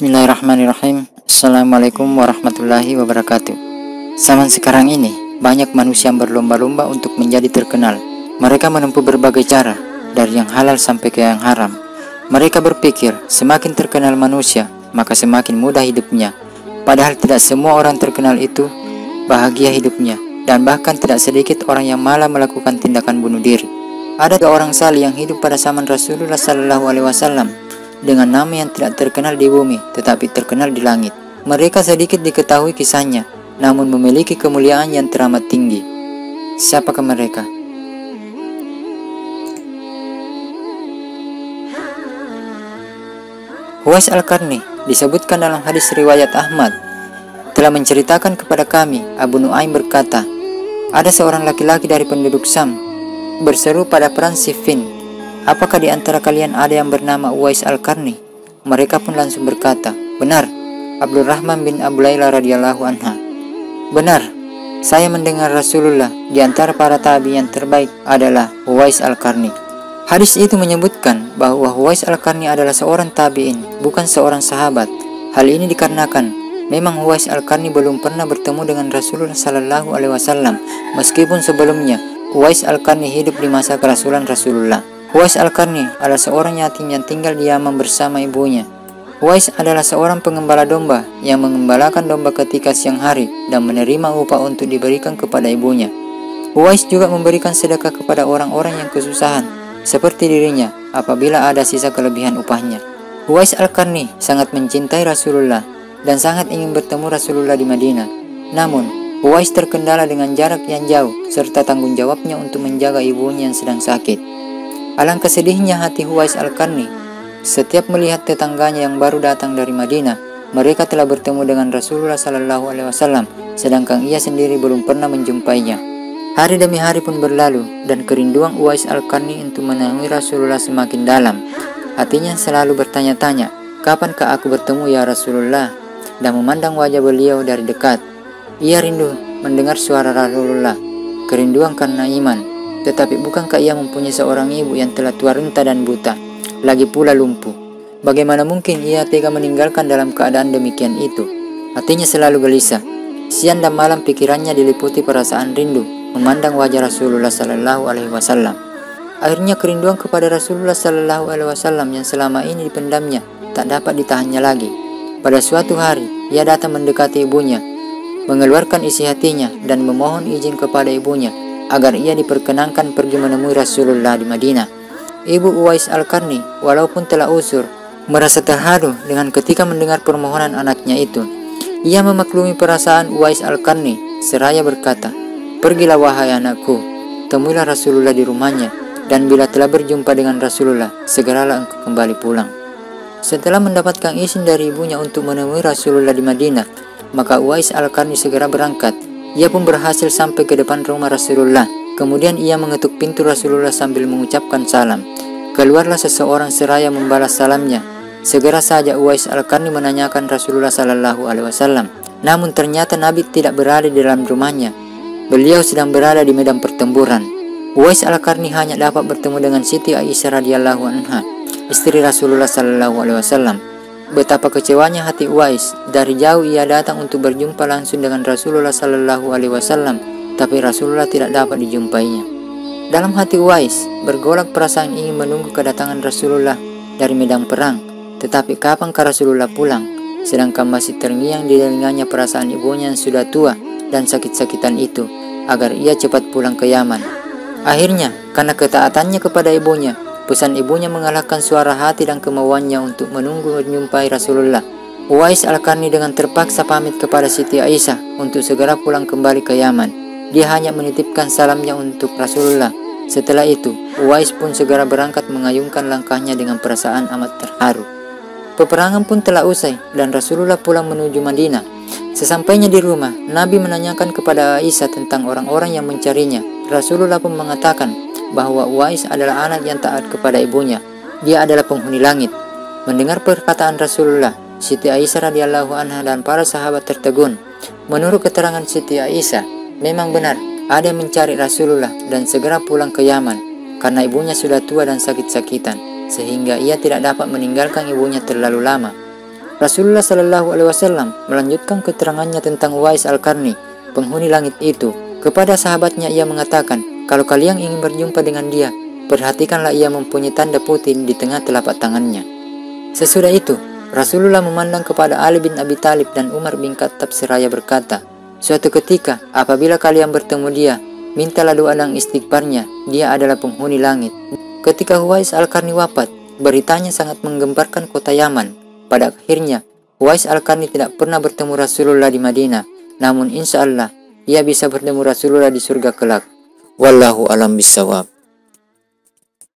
Bismillahirrahmanirrahim. Assalamualaikum warahmatullahi wabarakatuh. Zaman sekarang ini, banyak manusia yang berlomba-lomba untuk menjadi terkenal. Mereka menempuh berbagai cara, dari yang halal sampai ke yang haram. Mereka berpikir, semakin terkenal manusia, maka semakin mudah hidupnya. Padahal tidak semua orang terkenal itu bahagia hidupnya, dan bahkan tidak sedikit orang yang malah melakukan tindakan bunuh diri. Ada dua orang saleh yang hidup pada zaman Rasulullah SAW dengan nama yang tidak terkenal di bumi, tetapi terkenal di langit. Mereka sedikit diketahui kisahnya, namun memiliki kemuliaan yang teramat tinggi. Siapakah mereka? Uwais Al-Qarni disebutkan dalam hadis riwayat Ahmad telah menceritakan kepada kami, Abu Nuaim berkata, ada seorang laki-laki dari penduduk Syam berseru pada perang Siffin, apakah di antara kalian ada yang bernama Uwais Al-Qarni? Mereka pun langsung berkata, benar, Abdurrahman bin Abu Layla radhiyallahu anha. Benar, saya mendengar Rasulullah di antara para tabi yang terbaik adalah Uwais Al-Qarni. Hadis itu menyebutkan bahwa Uwais Al-Qarni adalah seorang tabi'in, bukan seorang sahabat. Hal ini dikarenakan memang Uwais Al-Qarni belum pernah bertemu dengan Rasulullah SAW, meskipun sebelumnya Uwais Al-Qarni hidup di masa kerasulan Rasulullah. Uwais Al-Qarni adalah seorang yatim yang tinggal di Yaman bersama ibunya. Uwais adalah seorang pengembala domba yang mengembalakan domba ketika siang hari dan menerima upah untuk diberikan kepada ibunya. Uwais juga memberikan sedekah kepada orang-orang yang kesusahan, seperti dirinya apabila ada sisa kelebihan upahnya. Uwais Al-Qarni sangat mencintai Rasulullah dan sangat ingin bertemu Rasulullah di Madinah. Namun, Uwais terkendala dengan jarak yang jauh serta tanggung jawabnya untuk menjaga ibunya yang sedang sakit. Alangkah sedihnya hati Uwais Al-Qarni setiap melihat tetangganya yang baru datang dari Madinah. Mereka telah bertemu dengan Rasulullah SAW, sedangkan ia sendiri belum pernah menjumpainya. Hari demi hari pun berlalu, dan kerinduan Uwais Al-Qarni untuk menemui Rasulullah semakin dalam. Hatinya selalu bertanya-tanya, kapankah aku bertemu ya Rasulullah? Dan memandang wajah beliau dari dekat. Ia rindu mendengar suara Rasulullah, kerinduan karena iman. Tetapi bukankah ia mempunyai seorang ibu yang telah tua renta dan buta, lagi pula lumpuh? Bagaimana mungkin ia tega meninggalkan dalam keadaan demikian itu? Hatinya selalu gelisah. Siang dan malam pikirannya diliputi perasaan rindu memandang wajah Rasulullah SAW. Akhirnya kerinduan kepada Rasulullah SAW yang selama ini dipendamnya tak dapat ditahannya lagi. Pada suatu hari ia datang mendekati ibunya, mengeluarkan isi hatinya dan memohon izin kepada ibunya agar ia diperkenankan pergi menemui Rasulullah di Madinah. Ibu Uwais Al-Qarni walaupun telah usur, merasa terharu dengan ketika mendengar permohonan anaknya itu. Ia memaklumi perasaan Uwais Al-Qarni seraya berkata, pergilah wahai anakku, temuilah Rasulullah di rumahnya, dan bila telah berjumpa dengan Rasulullah, segeralah engkau kembali pulang. Setelah mendapatkan izin dari ibunya untuk menemui Rasulullah di Madinah, maka Uwais Al-Qarni segera berangkat. Ia pun berhasil sampai ke depan rumah Rasulullah. Kemudian ia mengetuk pintu Rasulullah sambil mengucapkan salam. Keluarlah seseorang seraya membalas salamnya. Segera saja Uwais Al-Qarni menanyakan Rasulullah SAW. Namun ternyata Nabi tidak berada di dalam rumahnya. Beliau sedang berada di medan pertempuran. Uwais Al-Qarni hanya dapat bertemu dengan Siti Aisyah radhiyallahu anha, istri Rasulullah SAW. Betapa kecewanya hati Uwais. Dari jauh ia datang untuk berjumpa langsung dengan Rasulullah SAW, tapi Rasulullah tidak dapat dijumpainya. Dalam hati Uwais bergolak perasaan ingin menunggu kedatangan Rasulullah dari medan perang. Tetapi kapankah Rasulullah pulang? Sedangkan masih terngiang di telinganya perasaan ibunya yang sudah tua dan sakit-sakitan itu, agar ia cepat pulang ke Yaman. Akhirnya, karena ketaatannya kepada ibunya, pesan ibunya mengalahkan suara hati dan kemauannya untuk menunggu menjumpai Rasulullah. Uwais Al-Qarni dengan terpaksa pamit kepada Siti Aisyah untuk segera pulang kembali ke Yaman. Dia hanya menitipkan salamnya untuk Rasulullah. Setelah itu, Uwais pun segera berangkat mengayunkan langkahnya dengan perasaan amat terharu. Peperangan pun telah usai dan Rasulullah pulang menuju Madinah. Sesampainya di rumah, Nabi menanyakan kepada Aisyah tentang orang-orang yang mencarinya. Rasulullah pun mengatakan bahwa Uwais adalah anak yang taat kepada ibunya. Dia adalah penghuni langit. Mendengar perkataan Rasulullah, Siti Aisyah radhiyallahu anha dan para sahabat tertegun. Menurut keterangan Siti Aisyah, memang benar ada yang mencari Rasulullah dan segera pulang ke Yaman karena ibunya sudah tua dan sakit-sakitan, sehingga ia tidak dapat meninggalkan ibunya terlalu lama. Rasulullah Shallallahu Alaihi Wasallam melanjutkan keterangannya tentang Uwais Al-Qarni, penghuni langit itu. Kepada sahabatnya ia mengatakan, kalau kalian ingin berjumpa dengan dia, perhatikanlah ia mempunyai tanda putih di tengah telapak tangannya. Sesudah itu, Rasulullah memandang kepada Ali bin Abi Thalib dan Umar bin Khattab seraya berkata, suatu ketika apabila kalian bertemu dia, mintalah doa dan istighfarnya, dia adalah penghuni langit. Ketika Uwais Al-Qarni wafat, beritanya sangat menggemparkan kota Yaman. Pada akhirnya, Uwais Al-Qarni tidak pernah bertemu Rasulullah di Madinah, namun insya Allah ia bisa bertemu Rasulullah di surga kelak. Wallahu alam bisawab.